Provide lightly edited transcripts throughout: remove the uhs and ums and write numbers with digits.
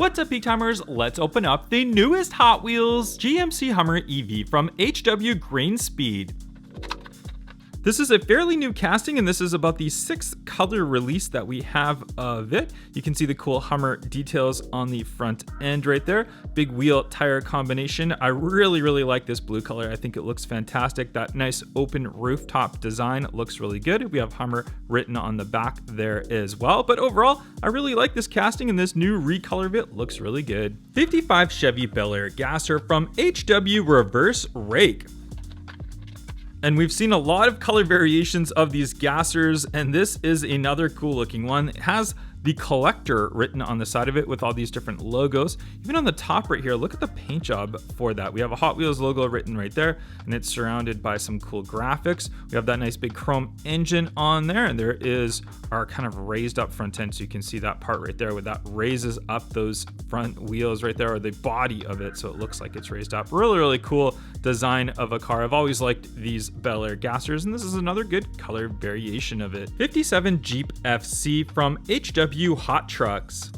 What's up, Peak Timers? Let's open up the newest Hot Wheels GMC Hummer EV from HW Green Speed. This is a fairly new casting, and this is about the 6th color release that we have of it. You can see the cool Hummer details on the front end right there. Big wheel tire combination. I really like this blue color. I think it looks fantastic. That nice open rooftop design looks really good. We have Hummer written on the back there as well. But overall, I really like this casting, and this new recolor of it looks really good. 55 Chevy Belair gasser from HW Reverse Rake. And we've seen a lot of color variations of these gassers, and this is another cool looking one. It has the collector written on the side of it with all these different logos. Even on the top right here, look at the paint job for that. We have a Hot Wheels logo written right there, and it's surrounded by some cool graphics. We have that nice big chrome engine on there, and there is our kind of raised up front end. So you can see that part right there where that raises up those front wheels right there, or the body of it, so it looks like it's raised up. Really cool design of a car. I've always liked these Bel Air gassers, and this is another good color variation of it. 57 Jeep FC from HW Hot Trucks.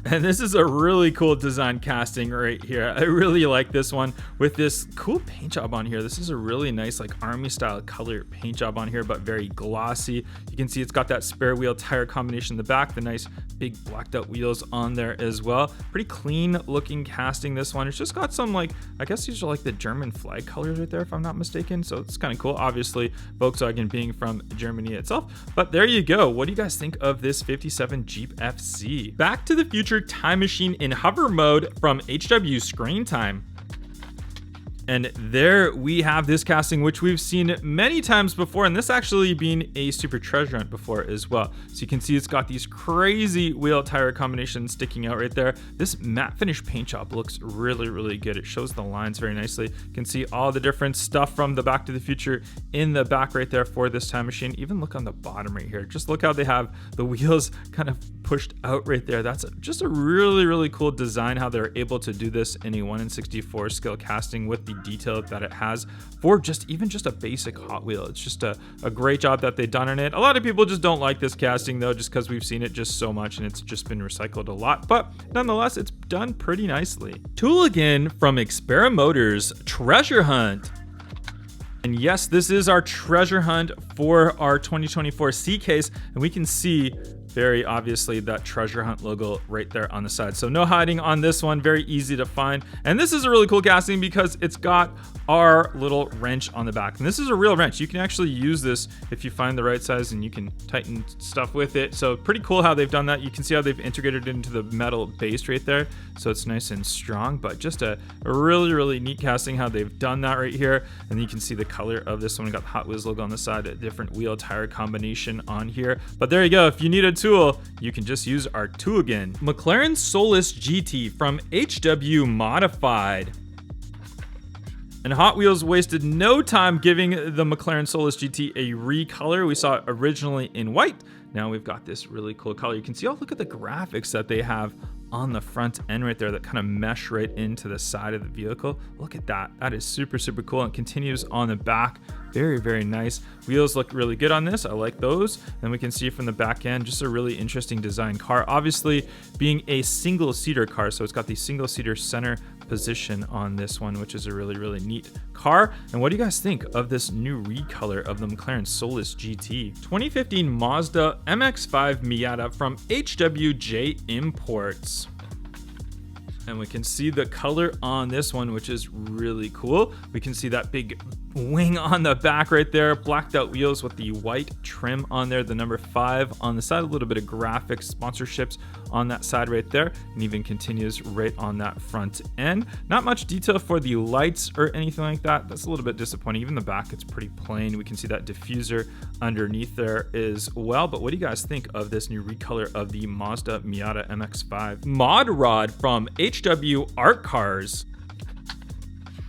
And this is a really cool design casting right here. I really like this one with this cool paint job on here. This is a really nice like army style color paint job on here, but very glossy. You can see it's got that spare wheel tire combination in the back, the nice big blacked out wheels on there as well. Pretty clean looking casting, this one. It's just got some like, I guess these are like the German flag colors right there if I'm not mistaken. So it's kind of cool. Obviously Volkswagen being from Germany itself, but there you go. What do you guys think of this 57 Jeep FC? Back to the Future Time Machine in hover mode from HW Screen Time. And there we have this casting, which we've seen many times before, and this actually being a super treasure hunt before as well. So you can see it's got these crazy wheel tire combinations sticking out right there. This matte finish paint job looks really good. It shows the lines very nicely. You can see all the different stuff from the Back to the Future in the back right there for this time machine. Even look on the bottom right here. Just look how they have the wheels kind of pushed out right there. That's just a really cool design, how they're able to do this in a 1 in 64 scale casting with the detail that it has for even just a basic Hot Wheel. It's just a great job that they've done on it. A lot of people just don't like this casting though, just because we've seen it just so much and it's just been recycled a lot, but nonetheless, it's done pretty nicely. Tool again from Xpera Motors Treasure Hunt. And yes, this is our treasure hunt for our 2024 C case, and we can see very obviously that treasure hunt logo right there on the side. So no hiding on this one, very easy to find. And this is a really cool casting because it's got our little wrench on the back. And this is a real wrench. You can actually use this if you find the right size, and you can tighten stuff with it. So pretty cool how they've done that. You can see how they've integrated it into the metal base right there. So it's nice and strong, but just a really neat casting how they've done that right here. And you can see the color of this one. We got the Hot Wheels logo on the side, a different wheel tire combination on here. But there you go. If you need a tool, you can just use our tool again. McLaren Soulless GT from HW Modified. And Hot Wheels wasted no time giving the McLaren Soulless GT a recolor. We saw it originally in white. Now we've got this really cool color. You can see, oh, look at the graphics that they have on the front end right there that kind of mesh right into the side of the vehicle. Look at that. That is super cool, and continues on the back. Very nice. Wheels look really good on this. I like those. And we can see from the back end, just a really interesting design car. Obviously being a single-seater car, so it's got the single-seater center position on this one, which is a really neat car. And what do you guys think of this new recolor of the McLaren Soulless GT? 2015 Mazda MX5 Miata from HWJ Imports. And we can see the color on this one, which is really cool. We can see that big wing on the back right there, blacked out wheels with the white trim on there, the number 5 on the side, a little bit of graphics sponsorships on that side right there, and even continues right on that front end. Not much detail for the lights or anything like that. That's a little bit disappointing. Even the back, it's pretty plain. We can see that diffuser underneath there as well. But what do you guys think of this new recolor of the Mazda Miata MX-5? Mod Rod from HW Art Cars.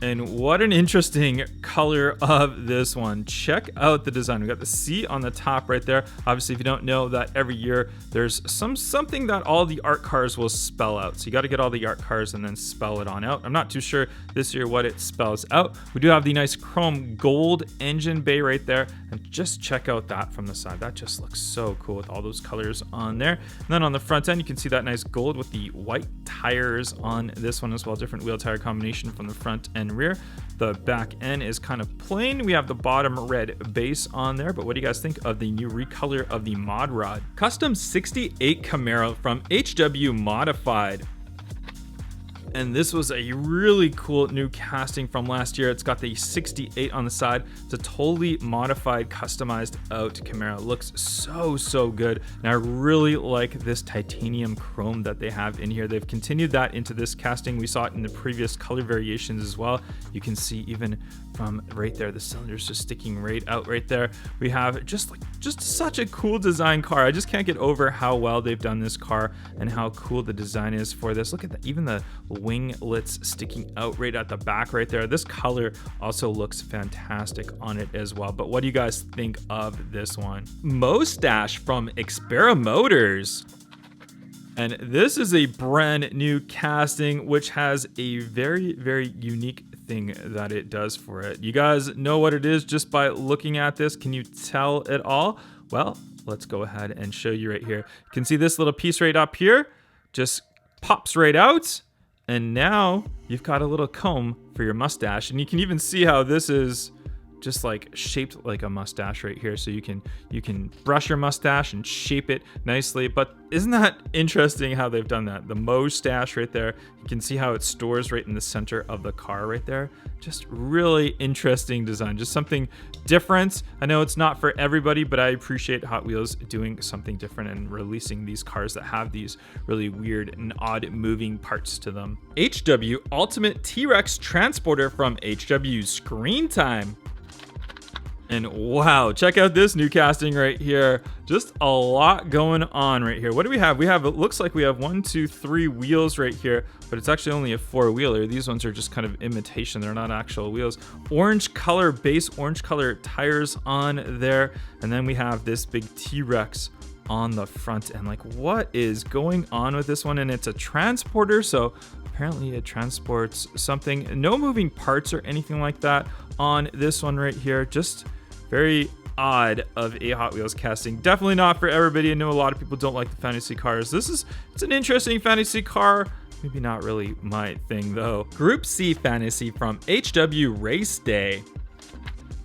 And what an interesting color of this one. Check out the design. We got the C on the top right there. Obviously, if you don't know that every year there's something that all the art cars will spell out. So you got to get all the art cars and then spell it on out. I'm not too sure this year what it spells out. We do have the nice chrome gold engine bay right there. And just check out that from the side. That just looks so cool with all those colors on there. And then on the front end, you can see that nice gold with the white tires on this one as well. Different wheel tire combination from the front and rear. The back end is kind of plain. We have the bottom red base on there, but what do you guys think of the new recolor of the mod rod? Custom 68 Camaro from HW Modified. And this was a really cool new casting from last year. It's got the 68 on the side. It's a totally modified, customized out Camaro. It looks so good. And I really like this titanium chrome that they have in here. They've continued that into this casting. We saw it in the previous color variations as well. You can see even from right there, the cylinders just sticking right out right there. We have just such a cool design car. I just can't get over how well they've done this car and how cool the design is for this. Look at that, even the winglets sticking out right at the back right there. This color also looks fantastic on it as well. But what do you guys think of this one? Mostache from Xpera Motors. And this is a brand new casting, which has a very unique thing that it does for it. You guys know what it is just by looking at this. Can you tell it all? Well, let's go ahead and show you right here. You can see this little piece right up here just pops right out. And now you've got a little comb for your mustache. And you can even see how this is just like shaped like a mustache right here. So you can brush your mustache and shape it nicely. But isn't that interesting how they've done that? The Mostache right there, you can see how it stores right in the center of the car right there. Just really interesting design, just something different. I know it's not for everybody, but I appreciate Hot Wheels doing something different and releasing these cars that have these really weird and odd moving parts to them. HW Ultimate TRex Transporter from HW Screen Time. And wow, check out this new casting right here. Just a lot going on right here. What do we have? It looks like we have 1, 2, 3 wheels right here, but it's actually only a 4-wheeler. These ones are just kind of imitation. They're not actual wheels. Orange color base, orange color tires on there. And then we have this big T-Rex on the front end. Like, what is going on with this one? And it's a transporter, so apparently it transports something. No moving parts or anything like that on this one right here. Just very odd of a Hot Wheels casting. Definitely not for everybody. I know a lot of people don't like the fantasy cars. It's an interesting fantasy car. Maybe not really my thing though. Group C Fantasy from HW Race Day.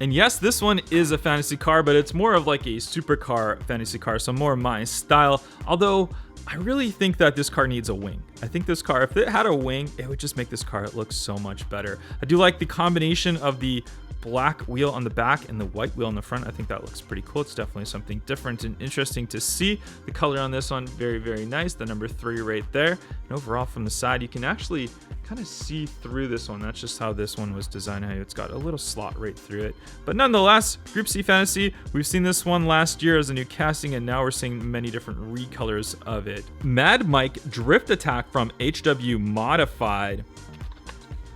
And yes, this one is a fantasy car, but it's more of like a supercar fantasy car, so more my style. Although I really think that this car needs a wing. I think this car, if it had a wing, it would just make this car look so much better. I do like the combination of the black wheel on the back and the white wheel on the front. I think that looks pretty cool. It's definitely something different and interesting to see. The color on this one, very nice. The number 3 right there. And overall from the side, you can actually kind of see through this one. That's just how this one was designed. How it's got a little slot right through it. But nonetheless, Group C Fantasy, we've seen this one last year as a new casting, and now we're seeing many different recolors of it. Mad Mike Drift Attack from HW Modified.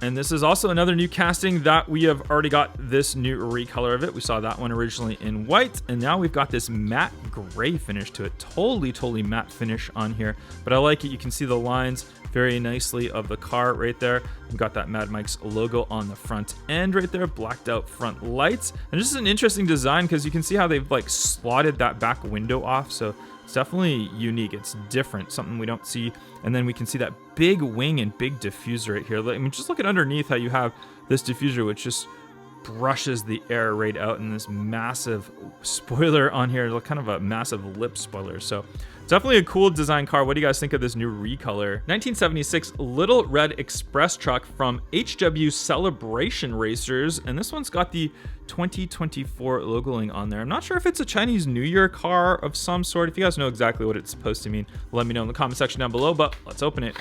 And this is also another new casting that we have already got this new recolor of it. We saw that one originally in white, and now we've got this matte gray finish to it. Totally matte finish on here, but I like it. You can see the lines very nicely of the car right there. We've got that Mad Mike's logo on the front end right there, blacked out front lights. And this is an interesting design because you can see how they've like slotted that back window off. So it's definitely unique. It's different, something we don't see. And then we can see that big wing and big diffuser right here. I mean, just look at underneath how you have this diffuser, which just brushes the air right out, and this massive spoiler on here, kind of a massive lip spoiler. So definitely a cool design car. What do you guys think of this new recolor? 1976 Little Red Express truck from HW Celebration Racers, and this one's got the 2024 logoing on there. I'm not sure if it's a Chinese New Year car of some sort. If you guys know exactly what it's supposed to mean, let me know in the comment section down below, but let's open it.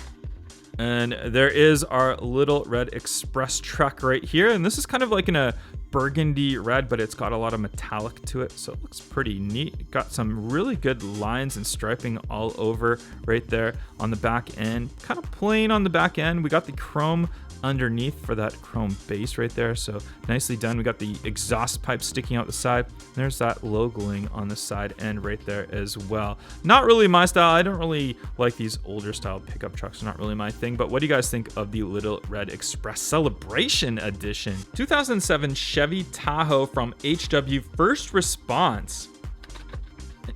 And there is our Little Red Express truck right here. And this is kind of like in a burgundy red, but it's got a lot of metallic to it. So it looks pretty neat. Got some really good lines and striping all over right there on the back end. Kind of plain on the back end. We got the chrome underneath for that chrome base right there. So nicely done. We got the exhaust pipe sticking out the side. There's that logoing on the side end right there as well. Not really my style. I don't really like these older style pickup trucks. Not really my thing. But what do you guys think of the Little Red Express Celebration Edition? 2007 Chevy Tahoe from HW First Response.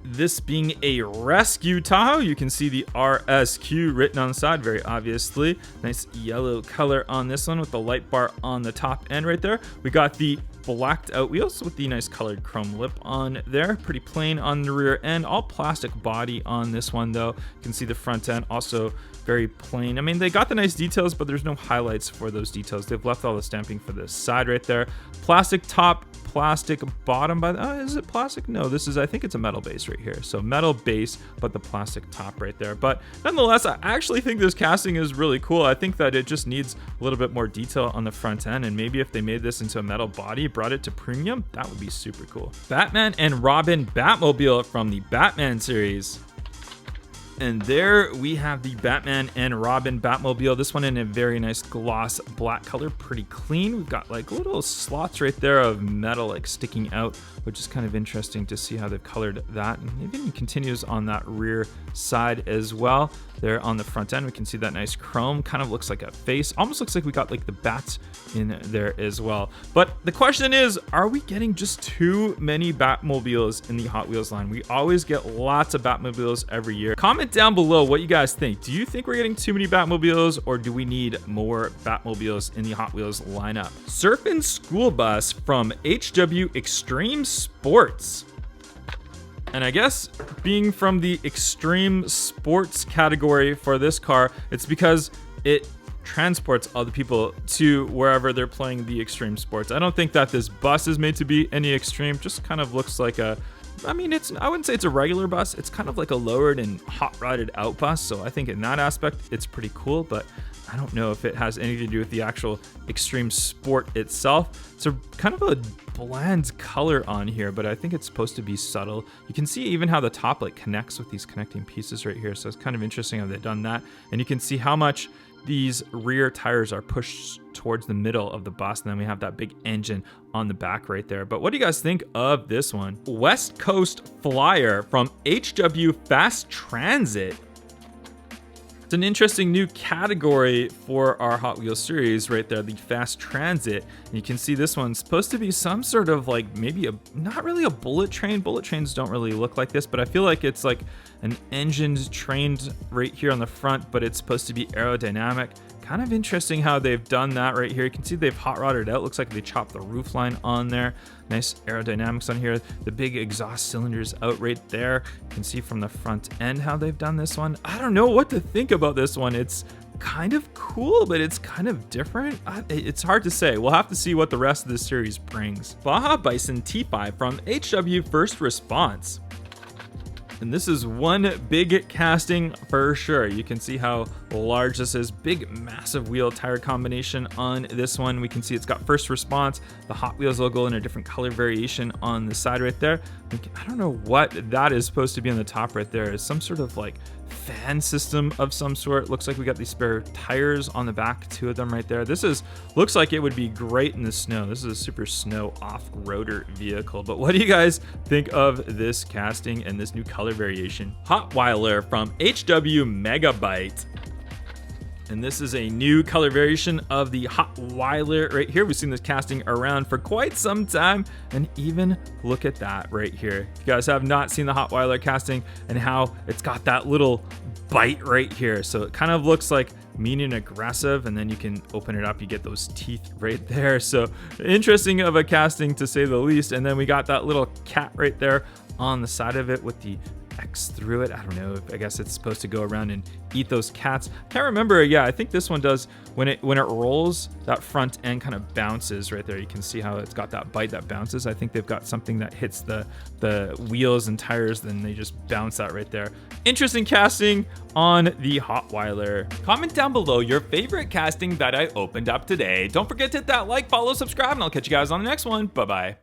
This being a rescue Tahoe, you can see the RSQ written on the side very obviously. Nice yellow color on this one with the light bar on the top end right there. We got the blacked out wheels with the nice colored chrome lip on there. Pretty plain on the rear end. All plastic body on this one though. You can see the front end also very plain. I mean, they got the nice details, but there's no highlights for those details. They've left all the stamping for this side right there. Plastic top, plastic bottom. Is it plastic? No, this is, I think it's a metal base right here. So metal base, but the plastic top right there. But nonetheless, I actually think this casting is really cool. I think that it just needs a little bit more detail on the front end. And maybe if they made this into a metal body, brought it to premium, that would be super cool. Batman and Robin Batmobile from the Batman series. And there we have the Batman and Robin Batmobile. This one in a very nice gloss black color, pretty clean. We've got like little slots right there of metal like sticking out, which is kind of interesting to see how they've colored that. And it even continues on that rear side as well. There on the front end, we can see that nice chrome, kind of looks like a face. Almost looks like we got like the bats in there as well. But the question is, are we getting just too many Batmobiles in the Hot Wheels line? We always get lots of Batmobiles every year. Comment down below what you guys think. Do you think we're getting too many Batmobiles, or do we need more Batmobiles in the Hot Wheels lineup? Surfin' School Bus from HW Extreme Sports. And I guess being from the extreme sports category for this car, it's because it transports other people to wherever they're playing the extreme sports. I don't think that this bus is made to be any extreme. Just kind of looks like a, I mean, I wouldn't say it's a regular bus. It's kind of like a lowered and hot rodded out bus. So I think in that aspect, it's pretty cool, but I don't know if it has anything to do with the actual extreme sport itself. It's a kind of a bland color on here, but I think it's supposed to be subtle. You can see even how the top like connects with these connecting pieces right here. So it's kind of interesting how they've done that. And you can see how much these rear tires are pushed towards the middle of the bus, and then we have that big engine on the back right there. But what do you guys think of this one? West Coast Flyer from HW Fast Transit. It's an interesting new category for our Hot Wheels series right there, the Fast Transit. And you can see this one's supposed to be some sort of like maybe not really a bullet train. Bullet trains don't really look like this, but I feel like it's like an engine trained right here on the front, but it's supposed to be aerodynamic. Kind of interesting how they've done that right here. You can see they've hot rodded out. Looks like they chopped the roof line on there. Nice aerodynamics on here. The big exhaust cylinders out right there. You can see from the front end how they've done this one. I don't know what to think about this one. It's kind of cool, but it's kind of different. It's hard to say. We'll have to see what the rest of the series brings. Baja Bison T5 from HW First Response. And this is one big casting for sure. You can see how large this is. Big, massive wheel tire combination on this one. We can see it's got First Response, the Hot Wheels logo in a different color variation on the side right there. I don't know what that is supposed to be on the top right there. It's some sort of like fan system of some sort. Looks like we got these spare tires on the back, 2 of them right there. Looks like it would be great in the snow. This is a super snow off-roader vehicle. But what do you guys think of this casting and this new color variation? Hotweiler from HW Megabyte. And this is a new color variation of the Hotweiler right here. We've seen this casting around for quite some time, and even look at that right here. If you guys have not seen the Hotweiler casting and how it's got that little bite right here. So it kind of looks like mean and aggressive, and then you can open it up, you get those teeth right there. So interesting of a casting to say the least. And then we got that little cat right there on the side of it with the X through it. I don't know, I guess it's supposed to go around and eat those cats. Can't remember. Yeah, I think this one does. When it rolls, that front end kind of bounces right there. You can see how it's got that bite that bounces. I think they've got something that hits the wheels and tires, then they just bounce that right there. Interesting casting on the Hotweiler. Comment down below your favorite casting that I opened up today. Don't forget to hit that like, follow, subscribe, and I'll catch you guys on the next one. Bye bye.